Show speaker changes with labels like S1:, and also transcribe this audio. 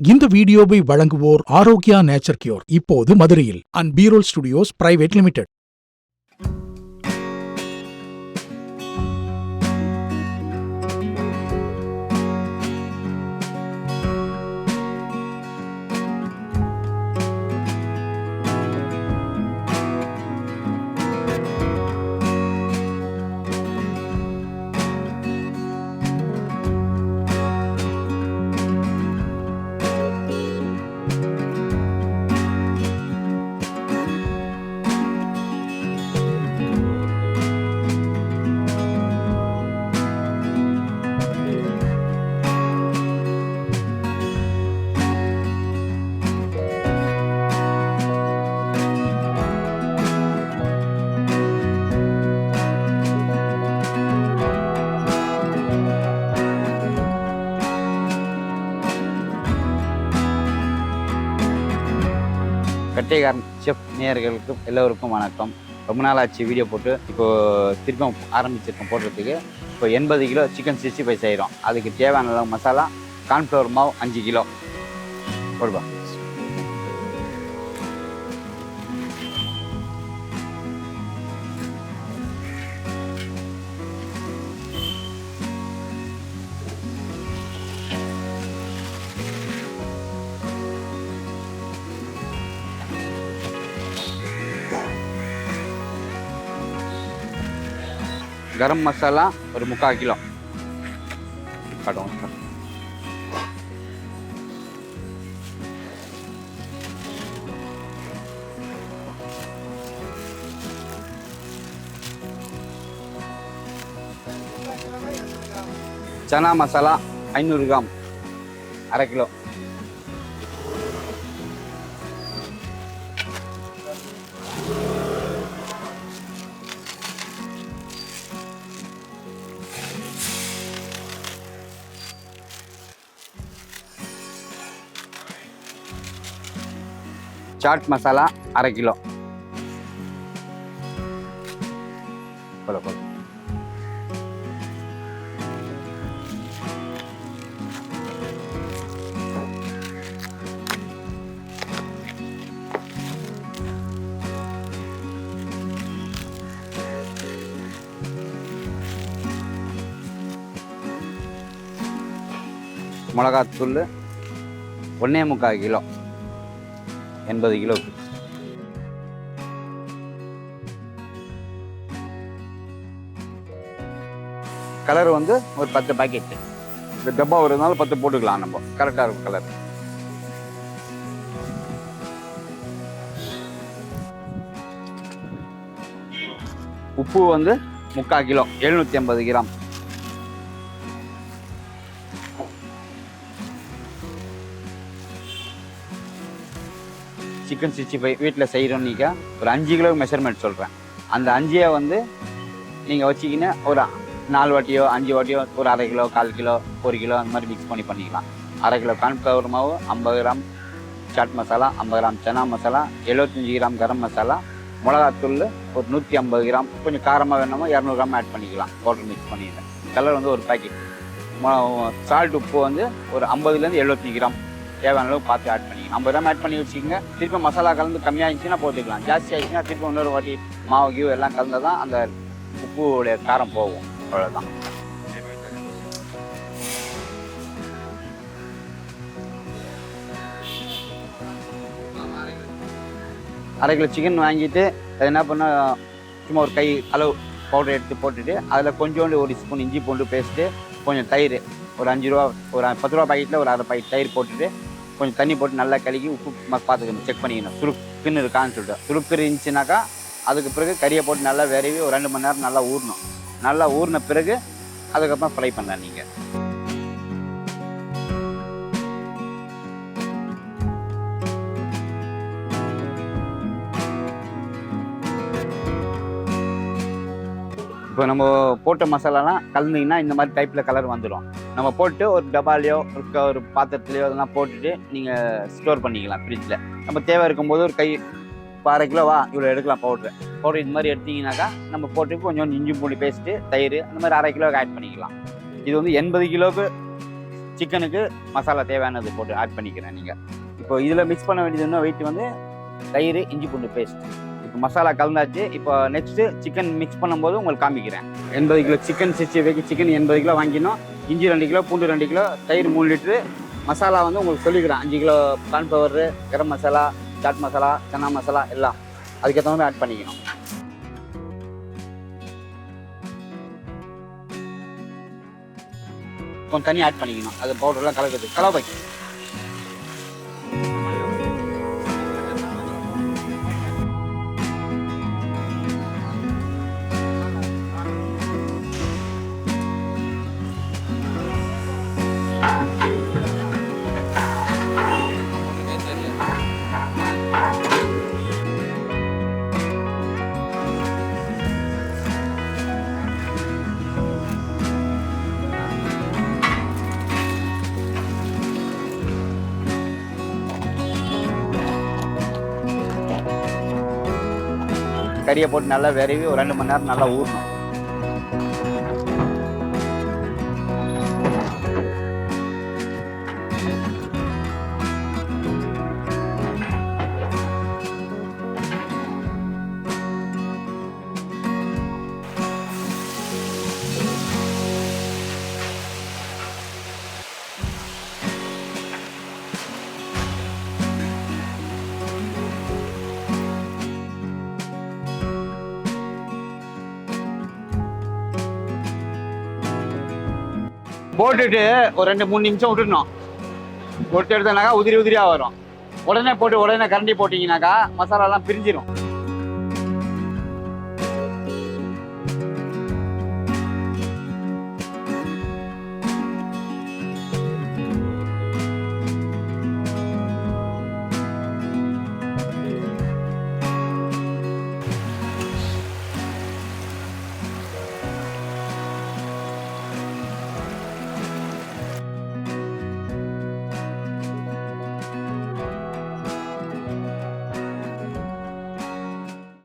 S1: இந்த வீடியோவை வழங்குவோர் ஆரோக்கியா நேச்சர் கியூர், இப்போது மதுரையில் அண்ட் பீரோல் ஸ்டுடியோஸ் பிரைவேட் லிமிடெட்.
S2: கட்டியக்காரன் செஃப் நேயர்களுக்கும் எல்லோருக்கும் வணக்கம். ரொம்ப நாள் ஆச்சு வீடியோ போட்டு, இப்போது திரும்ப ஆரம்பிச்சிருக்கோம் போடுறதுக்கு. இப்போ 80 கிலோ சிக்கன் 65 செய்கிறோம். அதுக்கு தேவையான மசாலா, கார்ன்ஃப்ளவர் மாவு 5 கிலோ போடுவா. கரம் மசாலா ஒரு 3/4 கிலோ காட்டுவோம். Chana masala 500 gram 1/2 kilo. Chaat masala 1/2 kilo. போல போல. மிளகாத்தூள் 1.25 கிலோ 80 கிலோவுக்கு. கலர் வந்து ஒரு 10 பாக்கெட்டு. இந்த டப்பா வருதுனால 10 போட்டுக்கலாம், நம்ம கரெக்டாக இருக்கும் கலர். உப்பு வந்து 3/4 கிலோ 750 கிராம். சிக்கன் 65 வீட்டில் செய்கிறோம். நீங்கள் ஒரு 5 கிலோ மெஷர்மெண்ட் சொல்கிறேன். அந்த 5 வந்து நீங்கள் வச்சிக்கின்னு ஒரு 4 வாட்டியோ 5 வாட்டியோ ஒரு 1/2 கிலோ 1/4 கிலோ 1 கிலோ அந்த மாதிரி மிக்ஸ் பண்ணிக்கலாம். 1/2 கிலோ கார்ன்ஃப்ளவர் மாவு, 50 கிராம் சாட் மசாலா, 50 கிராம் சனா மசாலா, 75 கிராம் கரம் மசாலா, மிளகாத்தூள் ஒரு 150 கிராம். கொஞ்சம் காரமாக வேணுமோ 200 கிராம் ஆட் பண்ணிக்கலாம். பவுடர் மிக்ஸ் பண்ணிடுறேன். கலர் வந்து ஒரு பாக்கெட். சால்ட் உப்பு வந்து ஒரு 50லேருந்து 75 கிராம் தேவையான அளவு பார்த்து ஆட் பண்ணிக்கலாம். 50 கிராம் ஆட் பண்ணி வச்சுக்கோங்க. திருப்பி மசாலா கலந்து கம்மியாகிடுச்சுன்னா போட்டுக்கலாம். ஜாஸ்தி ஆகிடுச்சுன்னா திருப்பி இன்னொரு வாட்டி மாவு கீவு எல்லாம் கலந்தால் தான் அந்த உப்புடைய காரம் போகும். அவ்வளோதான். அரை கிலோ சிக்கன் வாங்கிட்டு அது என்ன பண்ண, சும்மா ஒரு கை அளவு பவுடர் எடுத்து போட்டுட்டு அதில் கொஞ்சோண்டு ஒரு ஸ்பூன் இஞ்சி பூண்டு பேஸ்ட்டு, கொஞ்சம் தயிர் ஒரு 5 ரூபா ஒரு 10 ரூபா பாக்கெட்டில் ஒரு 1/2 பாக்கெட் தயிர் போட்டுட்டு கொஞ்சம் தண்ணி போட்டு நல்லா கழுகி உப்பு பார்த்துக்கணும், செக் பண்ணிக்கணும். சுருக்குன்னு இருக்கான்னு சொல்லிட்டு. சுருக்கு இருந்துச்சுனாக்கா அதுக்கு பிறகு கறியை போட்டு நல்லா விரவி ஒரு 2 மணி நேரம் நல்லா ஊறணும். நல்லா ஊறின பிறகு அதுக்கப்புறம் ஃப்ரை பண்ணலாம் நீங்கள். இப்போ நம்ம போட்ட மசாலாலாம் கலந்தீங்கன்னா இந்த மாதிரி டைப்பில் கலர் வந்துடும். நம்ம போட்டு ஒரு டப்பாலையோ ஒரு பாத்திரத்துலையோ அதெல்லாம் போட்டுட்டு நீங்கள் ஸ்டோர் பண்ணிக்கலாம் ஃப்ரிட்ஜில். நம்ம தேவை இருக்கும்போது ஒரு கை இப்போ 1/2 கிலோவா இவ்வளோ எடுக்கலாம் பவுட்ரு இது மாதிரி எடுத்திங்கனாக்கா நம்ம போட்டு கொஞ்சம் இஞ்சி பூண்டு பேஸ்ட்டு தயிர் அந்த மாதிரி 1/2 கிலோவுக்கு ஆட் பண்ணிக்கலாம். இது வந்து 80 கிலோவுக்கு சிக்கனுக்கு மசாலா தேவையானது போட்டு ஆட் பண்ணிக்கிறேன். நீங்கள் இப்போ இதில் மிக்ஸ் பண்ண வேண்டியது இன்னும் வெயிட் வந்து தயிர், இஞ்சி பூண்டு பேஸ்ட். இப்போ மசாலா கலந்தாச்சு. இப்போ நெக்ஸ்ட்டு சிக்கன் மிக்ஸ் பண்ணும்போது உங்களுக்கு காமிக்கிறேன். 80 கிலோ சிக்கன் 65 சிக்கன் 80 கிலோ வாங்கினோம். இஞ்சி 2 கிலோ, பூண்டு 2 கிலோ, தயிர் 3 லிட்டரு. மசாலா வந்து உங்களுக்கு சொல்லிக்கிறேன். 5 kilo cornflour, garam masala, chat masala, chana masala எல்லாம் அதுக்கேற்ற மாதிரி ஆட் பண்ணிக்கணும். கொஞ்சம் தண்ணி ஆட் பண்ணிக்கணும். அது பவுடர்லாம் கலக்குது. கலவை கறியை போட்டு நல்லா விரவி ஒரு 2 மணி நேரம் நல்லா ஊறணும். போட்டுட்டு ஒரு 2-3 நிமிஷம் விட்டுடணும். போட்டு எடுத்தனாக்கா உதிரி உதிரியாக வரும். உடனே போட்டு உடனே கரண்டி போட்டிங்கனாக்கா மசாலாலாம் பிரிஞ்சிடும்.